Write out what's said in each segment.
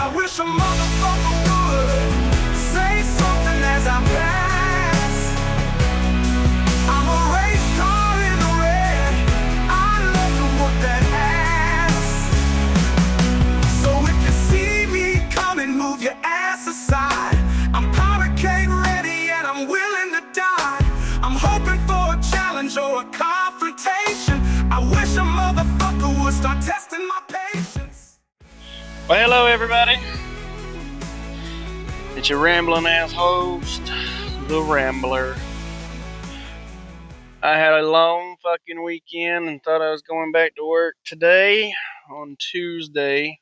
I wish a motherfucker would say something as I pass. I'm a race car in the red. I love to work that ass. So if you see me coming, move your ass aside. I'm powder keg ready and I'm willing to die. I'm hoping for a challenge or a confrontation. I wish a motherfucker would start testing my patience. Well, hello everybody. It's your rambling ass host, the Rambler. I had a long fucking weekend and thought I was going back to work today on Tuesday,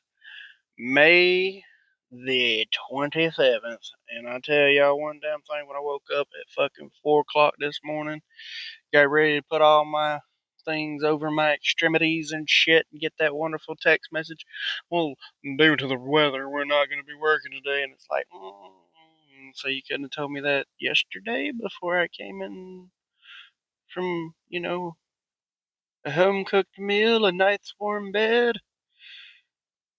May the 27th. And I tell y'all one damn thing, when I woke up at fucking 4 o'clock this morning, got ready to put all my things over my extremities and shit and get that wonderful text message. Well, due to the weather, we're not going to be working today. And it's like, so you couldn't have told me that yesterday before I came in from, a home cooked meal, a night's warm bed,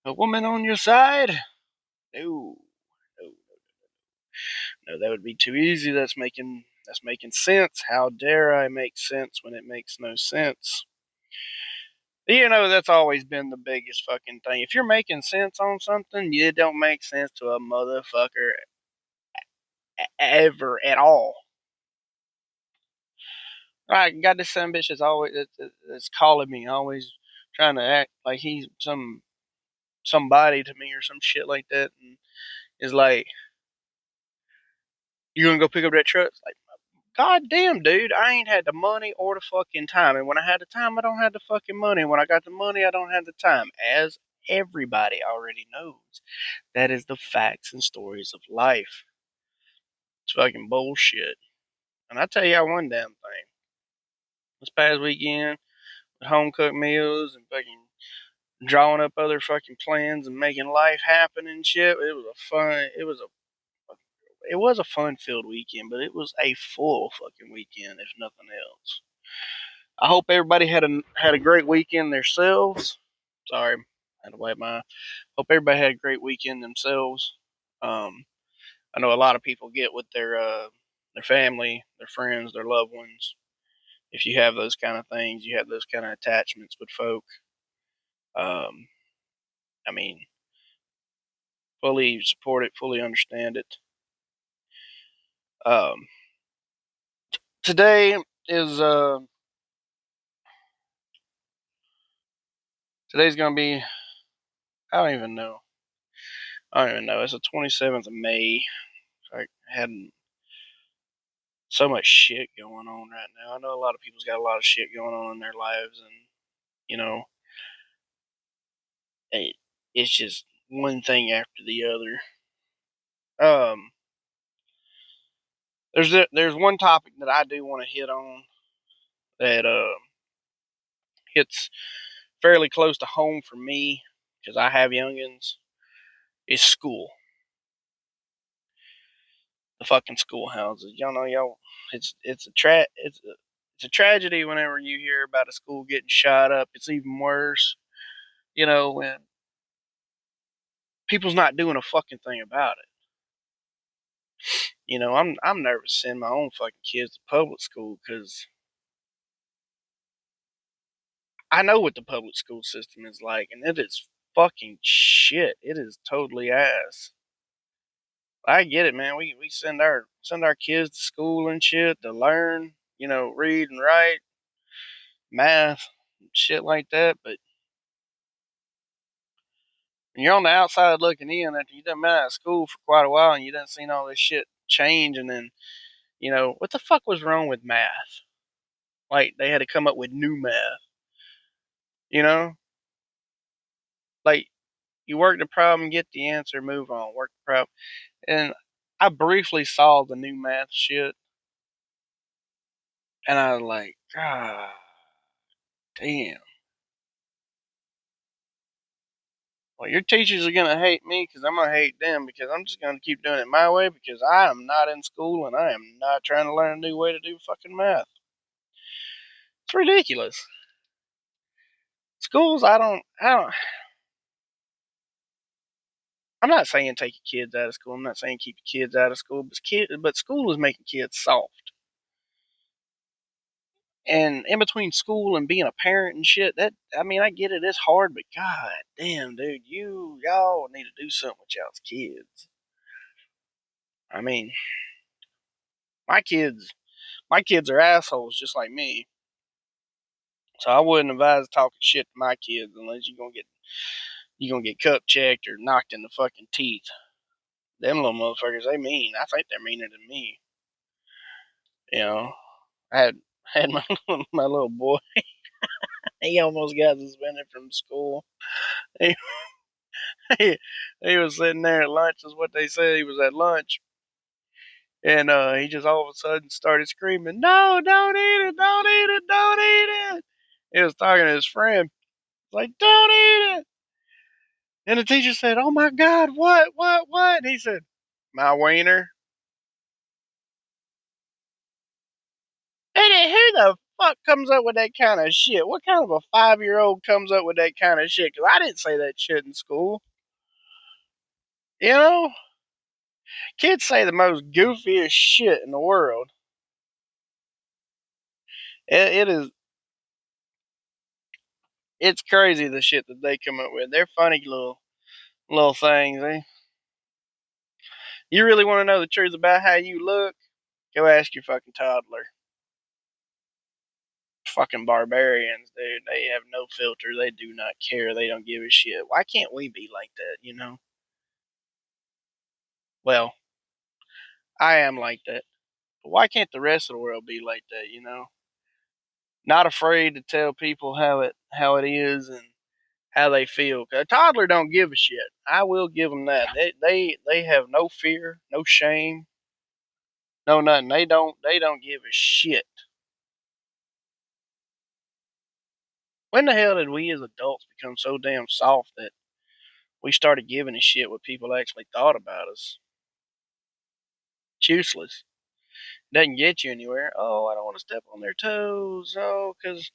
a woman on your side? No, no, no, that would be too easy. That's making sense. How dare I make sense when it makes no sense? That's always been the biggest fucking thing. If you're making sense on something, it don't make sense to a motherfucker ever at all. Right, got this son bitch is always it's calling me, always trying to act like he's somebody to me or some shit like that, and is like, "You gonna go pick up that truck?" It's like, God damn, dude, I ain't had the money or the fucking time, and when I had the time, I don't have the fucking money, and when I got the money, I don't have the time, as everybody already knows. That is the facts and stories of life. It's fucking bullshit. And I tell y'all one damn thing. This past weekend, with home cooked meals and fucking drawing up other fucking plans and making life happen and shit, it was a fun filled weekend, but it was a full fucking weekend, if nothing else. I hope everybody had a great weekend themselves. Sorry, I had to wipe my. Hope everybody had a great weekend themselves. I know a lot of people get with their family, their friends, their loved ones. If you have those kind of things, you have those kind of attachments with folk. Um, I mean, fully support it, fully understand it. Um, today is today's gonna be. I don't even know. It's the 27th of May. I had so much shit going on right now. I know a lot of people's got a lot of shit going on in their lives, and you know, it's just one thing after the other. There's one topic that I do want to hit on that hits fairly close to home for me because I have youngins. Is school, the fucking schoolhouses. Y'all, it's a tragedy whenever you hear about a school getting shot up. It's even worse, when people's not doing a fucking thing about it. I'm nervous to send my own fucking kids to public school because I know what the public school system is like, and it is fucking shit. It is totally ass. I get it, man. We send our kids to school and shit to learn, read and write, math, shit like that. But when you're on the outside looking in, after you've been out of school for quite a while and you done seen all this shit change, and then what the fuck was wrong with math? Like they had to come up with new math, you know? Like you work the problem, get the answer, move on, work the problem. And I briefly saw the new math shit, and I was like, God damn. Well, your teachers are going to hate me because I'm going to hate them because I'm just going to keep doing it my way because I am not in school and I am not trying to learn a new way to do fucking math. It's ridiculous. Schools, I don't, I'm not saying take your kids out of school. I'm not saying keep your kids out of school, but school is making kids soft. And in between school and being a parent and shit, I get it, it's hard, but god damn, dude, y'all need to do something with y'all's kids. I mean, my kids, my kids are assholes just like me. So I wouldn't advise talking shit to my kids unless you're gonna get cup checked or knocked in the fucking teeth. Them little motherfuckers, they mean. I think they're meaner than me. You know, I had my my little boy. He almost got suspended from school. He, he was sitting there at lunch, is what they said. He was at lunch, and he just all of a sudden started screaming, "No, don't eat it! Don't eat it! Don't eat it!" He was talking to his friend, like, "Don't eat it!" And the teacher said, "Oh my God, what?" And he said, "My wiener." And who the fuck comes up with that kind of shit? What kind of a 5-year-old comes up with that kind of shit? Because I didn't say that shit in school. You know, kids say the most goofiest shit in the world. It is, it's crazy the shit that they come up with. They're funny little things. Eh? You really want to know the truth about how you look? Go ask your fucking toddler. Fucking barbarians, dude. They have no filter. They do not care. They don't give a shit. Why can't we be like that? You know? Well, I am like that. But why can't the rest of the world be like that? You know? Not afraid to tell people how it is and how they feel. 'Cause a toddler don't give a shit. I will give them that. They have no fear, no shame, no nothing. They don't give a shit. When the hell did we as adults become so damn soft that we started giving a shit what people actually thought about us? It's useless. Doesn't get you anywhere. Oh, I don't want to step on their toes. Oh, because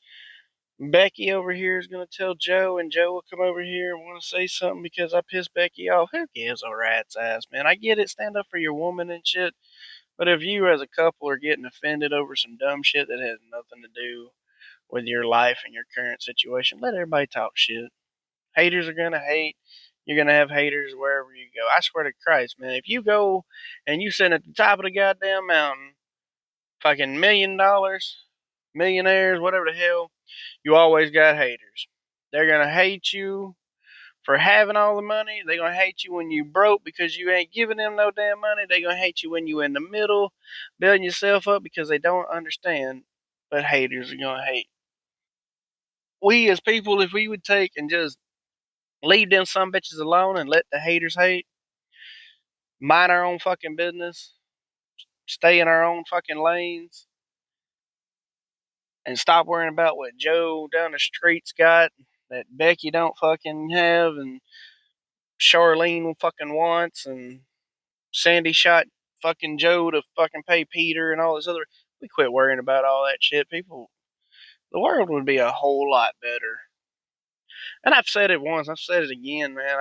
Becky over here is going to tell Joe, and Joe will come over here and want to say something because I pissed Becky off. Who gives a rat's ass, man? I get it. Stand up for your woman and shit. But if you as a couple are getting offended over some dumb shit that has nothing to do with your life and your current situation, let everybody talk shit. Haters are going to hate. You're going to have haters wherever you go. I swear to Christ, man. If you go and you sit at the top of the goddamn mountain, fucking $1,000,000, millionaires, whatever the hell, you always got haters. They're gonna hate you for having all the money. They're gonna hate you when you broke because you ain't giving them no damn money. They're gonna hate you when you in the middle, building yourself up because they don't understand. But haters are gonna hate. We as people, if we would take and just leave them some bitches alone and let the haters hate, mind our own fucking business, stay in our own fucking lanes, and stop worrying about what Joe down the street's got that Becky don't fucking have, and Charlene fucking wants, and Sandy shot fucking Joe to fucking pay Peter, and all this other. We quit worrying about all that shit. People, the world would be a whole lot better. And I've said it once, I've said it again, man.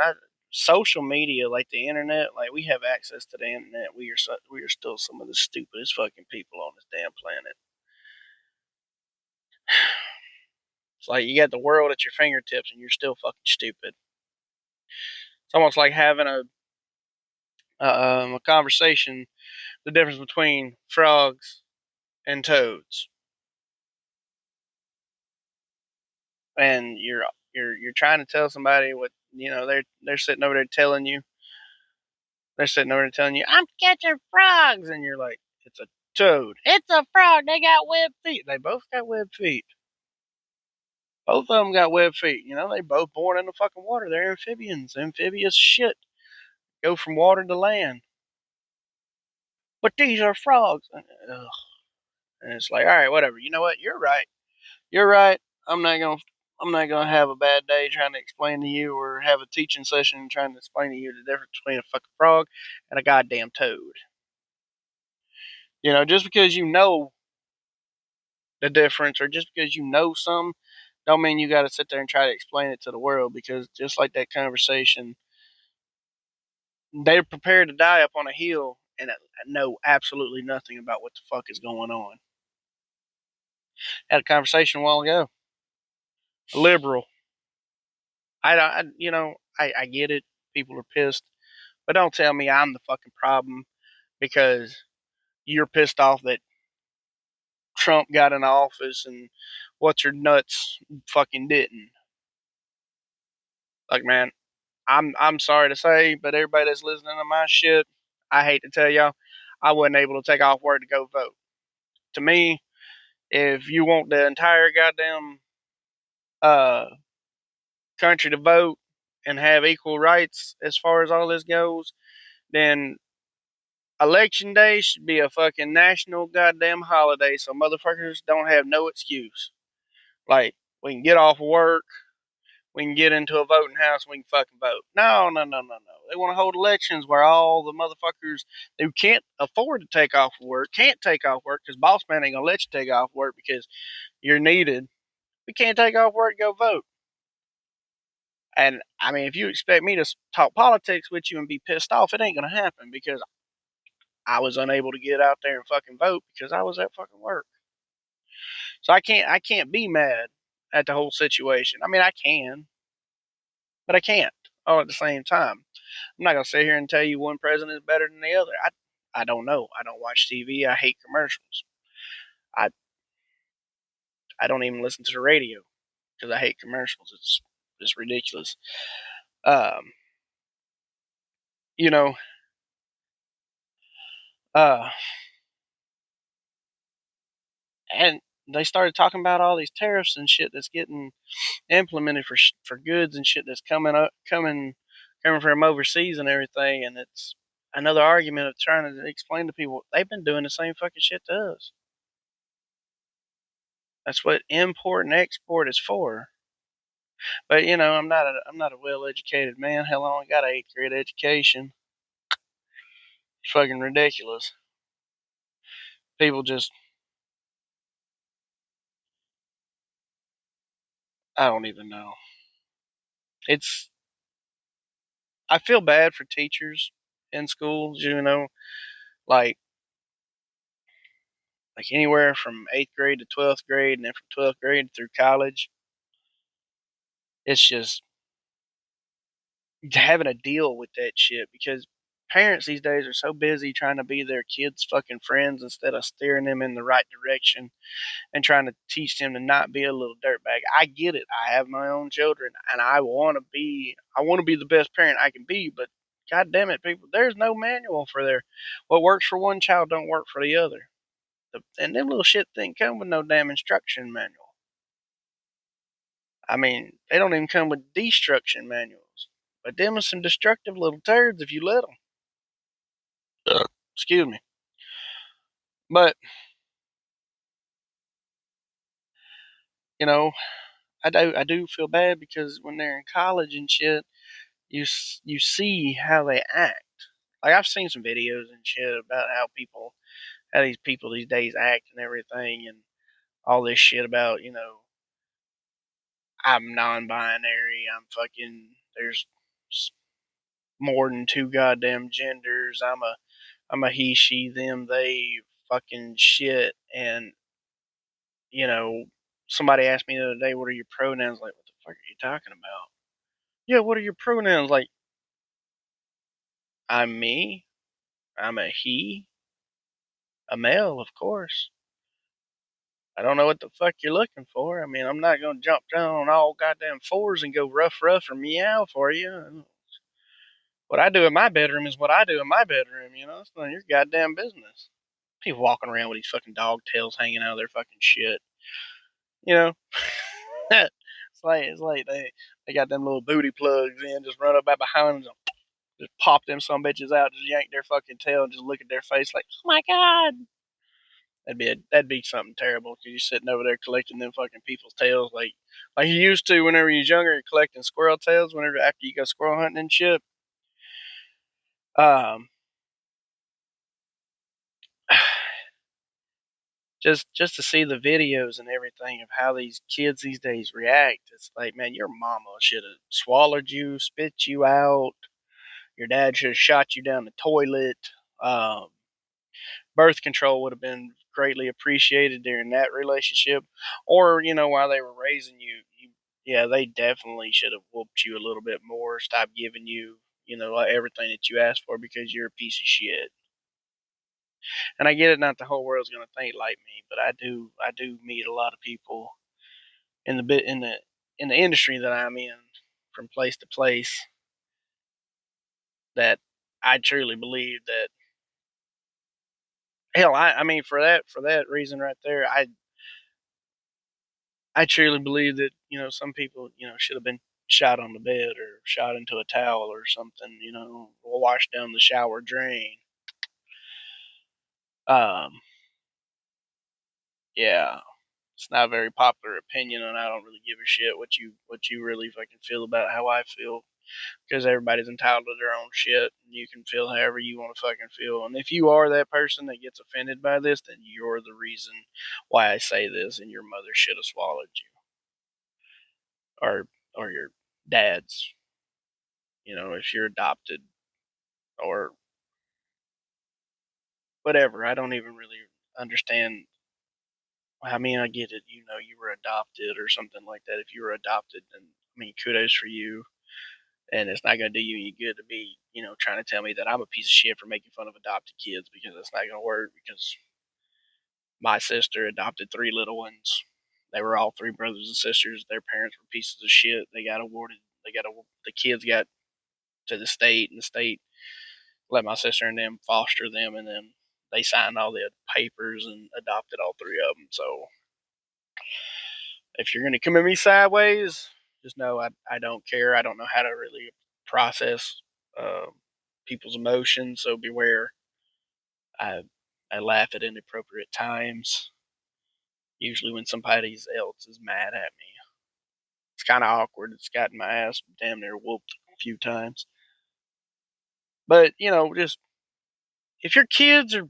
Social media, like the internet, like we have access to the internet. We are still some of the stupidest fucking people on this damn planet. It's like you got the world at your fingertips and you're still fucking stupid. It's almost like having a conversation, the difference between frogs and toads, and you're trying to tell somebody what they're sitting over there telling you. They're sitting over there telling you, "I'm catching frogs," and you're like, "It's a toad. It's a frog. They got webbed feet. They both got webbed feet. Both of them got webbed feet. You know, they both born in the fucking water. They're amphibians. Amphibious shit. Go from water to land. But these are frogs." Ugh. And it's like, all right, whatever. You know what? You're right. You're right. I'm not gonna I'm not gonna have a bad day trying to explain to you or have a teaching session trying to explain to you the difference between a fucking frog and a goddamn toad. You know, just because you know the difference or just because you know some don't mean you gotta sit there and try to explain it to the world, because just like that conversation They're prepared to die up on a hill and know absolutely nothing about what the fuck is going on. Had a conversation a while ago. A liberal. I get it. People are pissed, but don't tell me I'm the fucking problem because you're pissed off that Trump got in office and what's your nuts fucking didn't. Like, man, I'm sorry to say, but everybody that's listening to my shit, I hate to tell y'all, I wasn't able to take off work to go vote. To me, if you want the entire goddamn uh country to vote and have equal rights as far as all this goes, then election day should be a fucking national goddamn holiday so motherfuckers don't have no excuse. Like, we can get off of work, we can get into a voting house, we can fucking vote. No, no, no, no, no. They want to hold elections where all the motherfuckers who can't afford to take off work can't take off work because boss man ain't gonna let you take off work because you're needed. We can't take off work to go vote. And I mean, if you expect me to talk politics with you and be pissed off, it ain't gonna happen because I was unable to get out there and fucking vote because I was at fucking work. So I can't be mad at the whole situation. I mean, I can, but I can't all at the same time. I'm not gonna sit here and tell you one president is better than the other. I don't know. I don't watch TV. I hate commercials. I I don't even listen to the radio because I hate commercials. It's ridiculous. Um, you know, uh, and they started talking about all these tariffs and shit that's getting implemented for goods and shit that's coming from overseas and everything, and it's another argument of trying to explain to people they've been doing the same fucking shit to us. That's what import and export is for. But I'm not a well educated man. Hell, I only got an eighth grade education. It's fucking ridiculous. People just, I don't even know. It's I feel bad for teachers in schools. Like anywhere from eighth grade to 12th grade, and then from 12th grade through college. It's just having to deal with that shit because parents these days are so busy trying to be their kids' fucking friends instead of steering them in the right direction and trying to teach them to not be a little dirtbag. I get it. I have my own children and I want to be the best parent I can be, but god damn it, people, there's no manual for what works for one child don't work for the other. And them little shit didn't come with no damn instruction manual. I mean, they don't even come with destruction manuals. But them are some destructive little turds if you let them. Excuse me. But, you know, I do feel bad because when they're in college and shit, you see how they act. Like, I've seen some videos and shit about how these people these days act and everything, and all this shit about I'm non-binary. There's more than two goddamn genders. I'm a he, she, them, they fucking shit. And, you know, somebody asked me the other day, what are your pronouns? Like, what the fuck are you talking about? Yeah, what are your pronouns? Like, I'm me. I'm a he. A male, of course. I don't know what the fuck you're looking for. I mean, I'm not going to jump down on all goddamn fours and go rough or meow for you. What I do in my bedroom is what I do in my bedroom, It's none of your goddamn business. People walking around with these fucking dog tails hanging out of their fucking shit. You know? It's like they got them little booty plugs in, just run up back behind them, just pop them some bitches out, just yank their fucking tail and just look at their face like, oh my god. That'd be something terrible because you're sitting over there collecting them fucking people's tails like you used to whenever you was younger, you're collecting squirrel tails whenever after you go squirrel hunting and shit. Um, just to see the videos and everything of how these kids these days react, it's like, man, your mama should have swallowed you, spit you out, Your dad should have shot you down the toilet. Um, Birth control would have been greatly appreciated during that relationship. Or, while they were raising you, yeah, they definitely should have whooped you a little bit more, stopped giving you, like everything that you asked for because you're a piece of shit. And I get it, not the whole world's gonna think like me, but I do meet a lot of people in the bit in the industry that I'm in, from place to place, that I truly believe that, hell, I mean, for that reason right there, I truly believe that, some people, should have been shot on the bed or shot into a towel or something, or washed down the shower drain. Um, yeah, it's not a very popular opinion, and I don't really give a shit what you really fucking feel about how I feel, because everybody's entitled to their own shit. And you can feel however you want to fucking feel, and if you are that person that gets offended by this, then you're the reason why I say this, and your mother should have swallowed you, or your dad's. If you're adopted or whatever. I don't even really understand. I mean, I get it. You were adopted or something like that. If you were adopted, then I mean, kudos for you. And it's not going to do you any good to be, trying to tell me that I'm a piece of shit for making fun of adopted kids, because it's not going to work. Because my sister adopted three little ones. They were all three brothers and sisters. Their parents were pieces of shit. They got awarded. The kids got to the state, and the state let my sister and them foster them, and then they signed all the papers and adopted all three of them. So if you're going to come at me sideways, just know I don't care. I don't know how to really process uh, people's emotions, so beware. I I laugh at inappropriate times. Usually when somebody else is mad at me, it's kind of awkward. It's gotten my ass damn near whooped a few times. But just if your kids are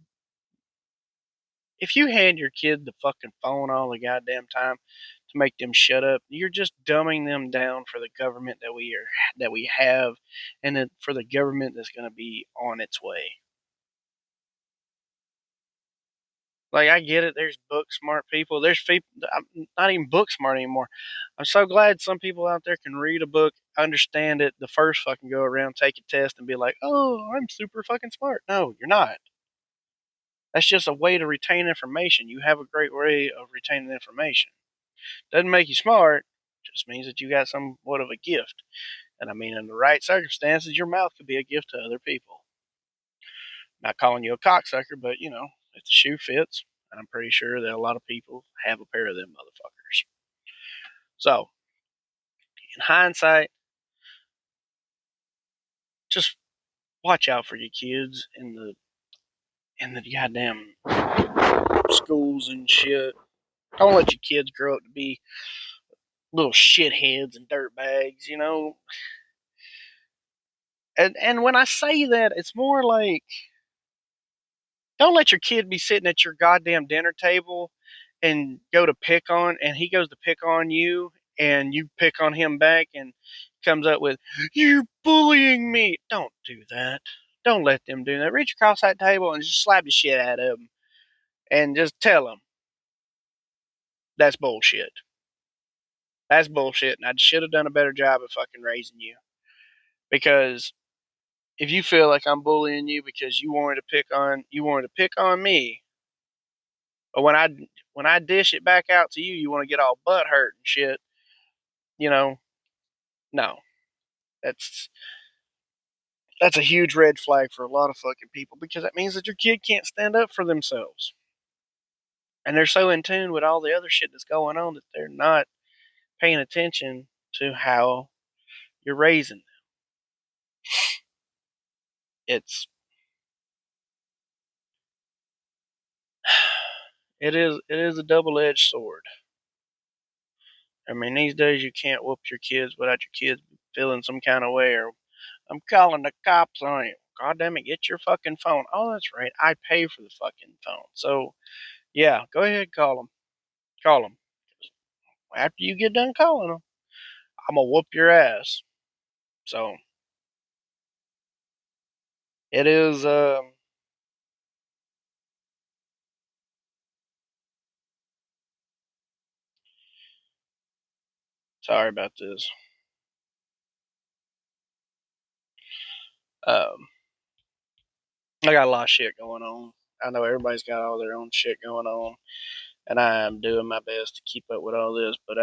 if you hand your kid the fucking phone all the goddamn time to make them shut up, you're just dumbing them down for the government that we have, and then for the government that's going to be on its way. Like, I get it. There's book smart people. There's people. I'm not even book smart anymore. I'm so glad some people out there can read a book, understand it the first fucking go around, take a test, and be like, "Oh, I'm super fucking smart." No, you're not. That's just a way to retain information. You have a great way of retaining information. Doesn't make you smart. Just means that you got somewhat of a gift. And I mean, in the right circumstances, your mouth could be a gift to other people. Not calling you a cocksucker, but if the shoe fits, and I'm pretty sure that a lot of people have a pair of them motherfuckers. So, in hindsight, just watch out for your kids in the goddamn schools and shit. Don't let your kids grow up to be little shitheads and dirtbags. And when I say that, it's more like, don't let your kid be sitting at your goddamn dinner table and he goes to pick on you, and you pick on him back, and comes up with, "You're bullying me." Don't do that. Don't let them do that. Reach across that table and just slap the shit out of them, and just tell them that's bullshit. That's bullshit, and I should have done a better job of fucking raising you. Because if you feel like I'm bullying you because you wanted to pick on me, but when I dish it back out to you, you want to get all butt hurt and shit. You know, no, that's that's a huge red flag for a lot of fucking people, because that means that your kid can't stand up for themselves, and they're so in tune with all the other shit that's going on that they're not paying attention to how you're raising them. It is a double edged sword. I mean, these days you can't whoop your kids without your kids feeling some kind of way, or "I'm calling the cops on you." God damn it, get your fucking phone. Oh, that's right. I pay for the fucking phone. So, yeah, go ahead, call them. Call them. After you get done calling them, I'm going to whoop your ass. So, It is. Sorry about this. Um, I got a lot of shit going on. I know everybody's got all their own shit going on, and I am doing my best to keep up with all this. But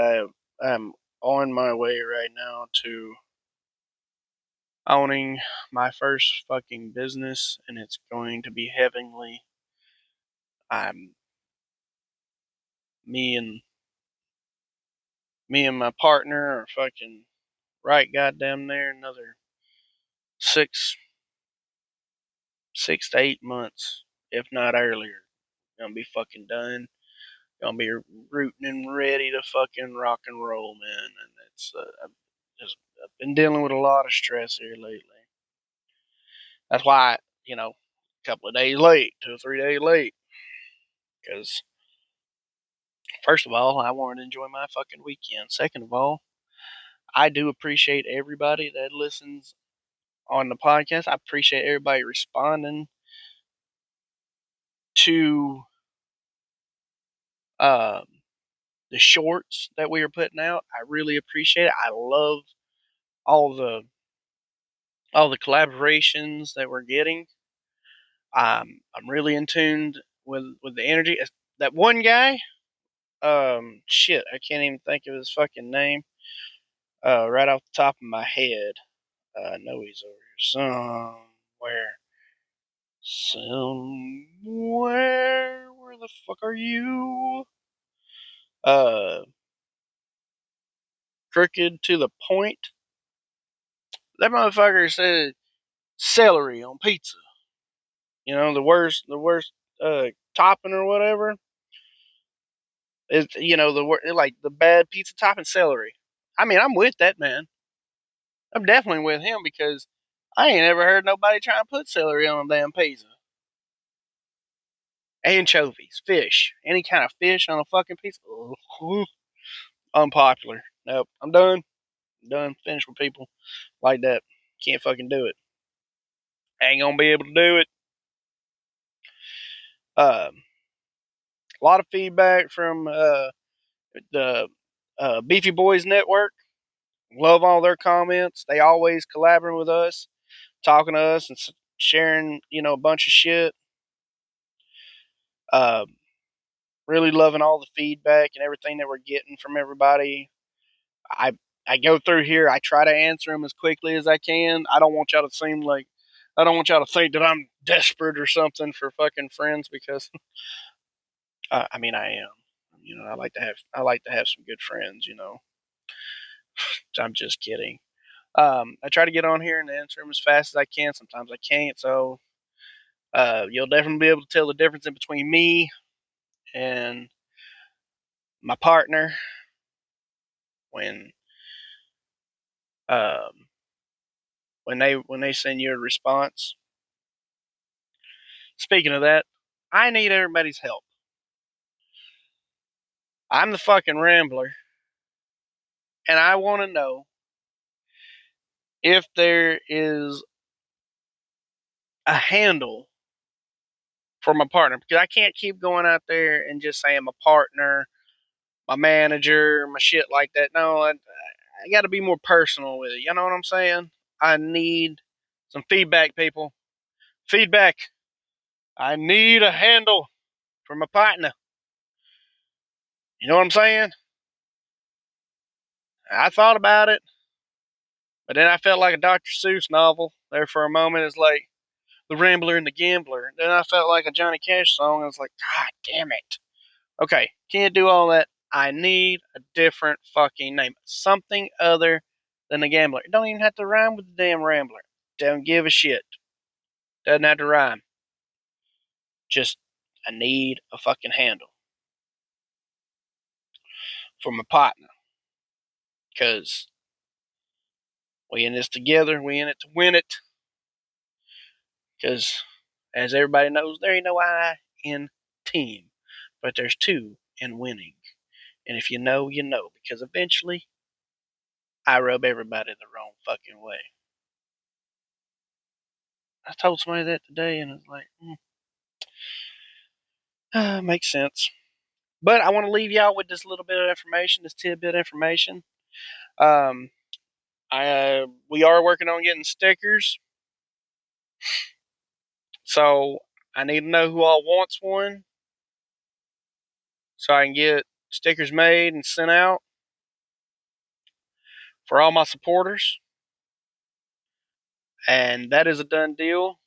I'm on my way right now to owning my first fucking business, and it's going to be heavenly. I'm me and me and my partner are fucking right goddamn there. Another six 6 to 8 months, if not earlier, gonna be fucking done. Gonna be rooting and ready to fucking rock and roll, man. And I've been dealing with a lot of stress here lately. That's why, a couple of days late, 2 or 3 days late. Because first of all, I wanted to enjoy my fucking weekend. Second of all, I do appreciate everybody that listens on the podcast. I appreciate everybody responding to um, the shorts that we are putting out. I really appreciate it. I love all the all the collaborations that we're getting. I'm really in tune with the energy. That one guy, shit, I can't even think of his fucking name. Right off the top of my head. I know he's over here somewhere. Somewhere. Where the fuck are you? Uh, Crooked to the point. That motherfucker said celery on pizza. The worst topping or whatever. It's like the bad pizza topping celery. I mean, I'm with that man. I'm definitely with him because I ain't ever heard nobody try and put celery on a damn pizza. Anchovies, fish, any kind of fish on a fucking pizza. Unpopular. Nope. I'm done. I'm done. Finished with people like that. Can't fucking do it. Ain't gonna be able to do it. A lot of feedback from the Beefy Boys Network. Love all their comments. They always collaborating with us, talking to us, and sharing, a bunch of shit. Uh, really loving all the feedback and everything that we're getting from everybody. I I go through here. I try to answer them as quickly as I can. I don't want y'all to think that I'm desperate or something for fucking friends because I mean I am. I like to have some good friends. I'm just kidding. I try to get on here and answer them as fast as I can. Sometimes I can't. So you'll definitely be able to tell the difference in between me and my partner when um, when they send you a response. Speaking of that, I need everybody's help. I'm the fucking Rambler, and I want to know if there is a handle for my partner because I can't keep going out there and just saying my partner, my manager, my shit like that. No, I got to be more personal with it. You know what I'm saying? I need some feedback, people. Feedback. I need a handle for my partner. You know what I'm saying? I thought about it, but then I felt like a Dr. Seuss novel there for a moment. It's like The Rambler and the Gambler. Then I felt like a Johnny Cash song. I was like, God damn it. Okay, can't do all that. I need a different fucking name. Something other than the Gambler. It don't even have to rhyme with the damn Rambler. Don't give a shit. Doesn't have to rhyme. Just, I need a fucking handle for my partner. Because we in this together. We in it to win it. Because, as everybody knows, there ain't no I in team. But there's two in winning. And if you know, you know. Because eventually, I rub everybody the wrong fucking way. I told somebody that today, and it's like, makes sense. But I want to leave y'all with this little bit of information, this tidbit information. Um, we are working on getting stickers, so I need to know who all wants one, so I can get stickers made and sent out for all my supporters. And that is a done deal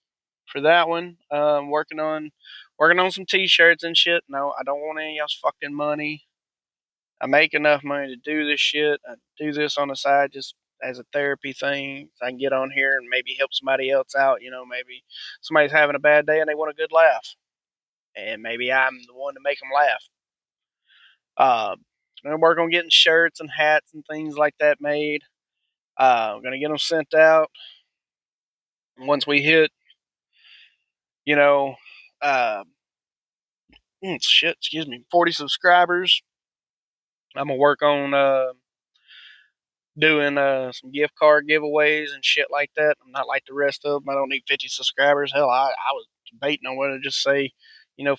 for that one. Working on some t-shirts and shit. No, I don't want any of y'all's fucking money. I make enough money to do this shit. I do this on the side just as a therapy thing. So I can get on here and maybe help somebody else out. Maybe somebody's having a bad day and they want a good laugh, and maybe I'm the one to make them laugh. I'm gonna work on getting shirts and hats and things like that made. I'm gonna get them sent out. Once we hit, you know, uh, shit, excuse me, 40 subscribers, I'm gonna work on doing some gift card giveaways and shit like that. I'm not like the rest of them. I don't need 50 subscribers. Hell, I was debating on whether to just say,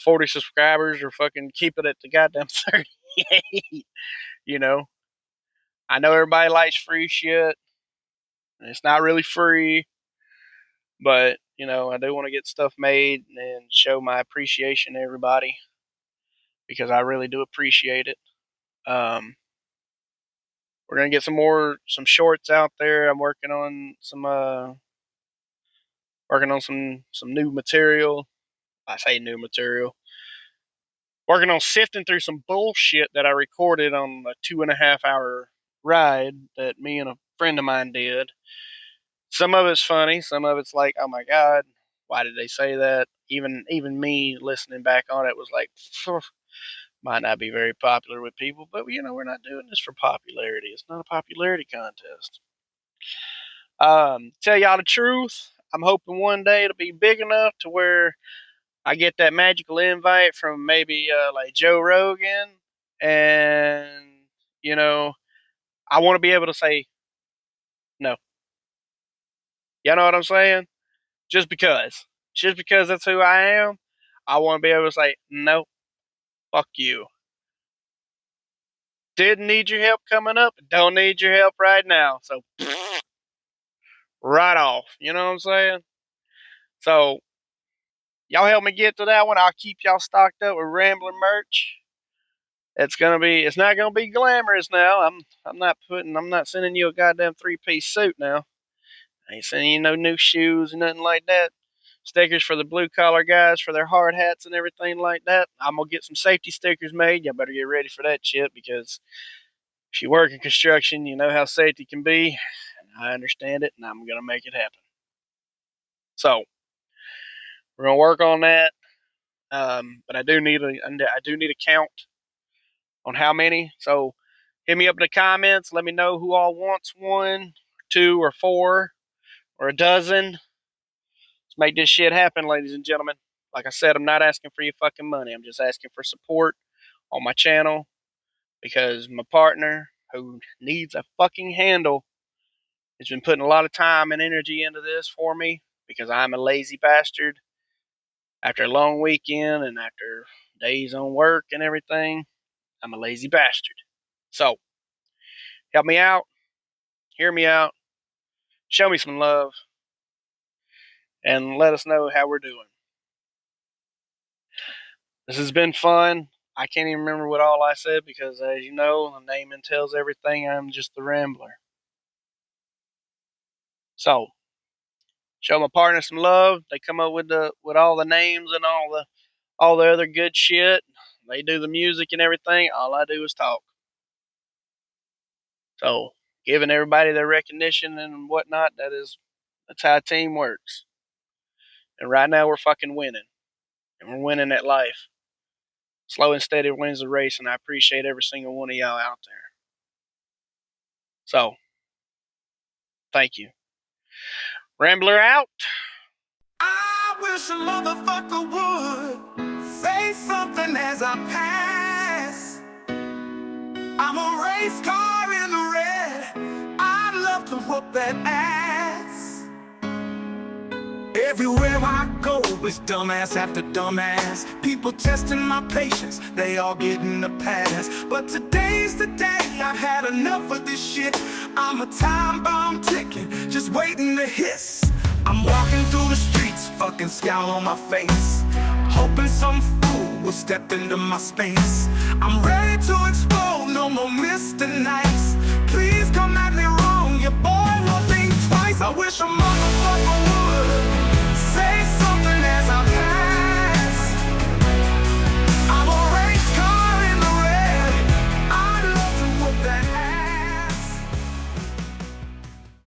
40 subscribers or fucking keep it at the goddamn 38. you know, I know everybody likes free shit. And it's not really free, but I do want to get stuff made and show my appreciation to everybody because I really do appreciate it. We're gonna get some shorts out there. I'm working on some new material. I say new material. Working on sifting through some bullshit that I recorded on a 2.5 hour ride that me and a friend of mine did. Some of it's funny, some of it's like, oh my god, why did they say that? Even me listening back on it was like, might not be very popular with people, but we're not doing this for popularity. It's not a popularity contest. Tell y'all the truth, I'm hoping one day it'll be big enough to where I get that magical invite from maybe like Joe Rogan, and you know, I want to be able to say no. You know what I'm saying? Just because that's who I am, I want to be able to say no, fuck you. Didn't need your help coming up, don't need your help right now. So right off. You know what I'm saying? So y'all help me get to that one. I'll keep y'all stocked up with Rambler merch. It's not gonna be glamorous now. I'm not sending you a goddamn 3-piece suit now. I ain't sending you no new shoes and nothing like that. Stickers for the blue collar guys for their hard hats and everything like that. I'm gonna get some safety stickers made. Y'all better get ready for that shit because if you work in construction, you know how safety can be. And I understand it, and I'm gonna make it happen. So we're gonna work on that. But I do need a count on how many. So hit me up in the comments. Let me know who all wants one, 2, or 4, or a dozen. Let's make this shit happen, ladies and gentlemen. Like I said, I'm not asking for your fucking money. I'm just asking for support on my channel because my partner, who needs a fucking handle, has been putting a lot of time and energy into this for me because I'm a lazy bastard. After a long weekend and after days on work and everything, I'm a lazy bastard. So, help me out, hear me out, show me some love, and let us know how we're doing. This has been fun. I can't even remember what all I said because, as you know, the name tells everything. I'm just the Rambler. So, show my partner some love. They come up with all the names and all the other good shit. They do the music and everything. All I do is talk. So, giving everybody their recognition and whatnot. That's how a team works. And right now we're fucking winning, and we're winning at life. Slow and steady wins the race, and I appreciate every single one of y'all out there. So, thank you. Rambler out. I wish a motherfucker would say something as I pass. I'm a race car in the red. I'd love to whoop that ass. Everywhere I go, it's dumbass after dumbass. People testing my patience, they all getting a pass. But today's the day, I've had enough of this shit. I'm a time bomb ticking, just waiting to hiss. I'm walking through the streets, fucking scowl on my face, hoping some fool will step into my space. I'm ready to explode, no more Mr. Nice. Please come at me wrong, your boy won't think twice. I wish a motherfucker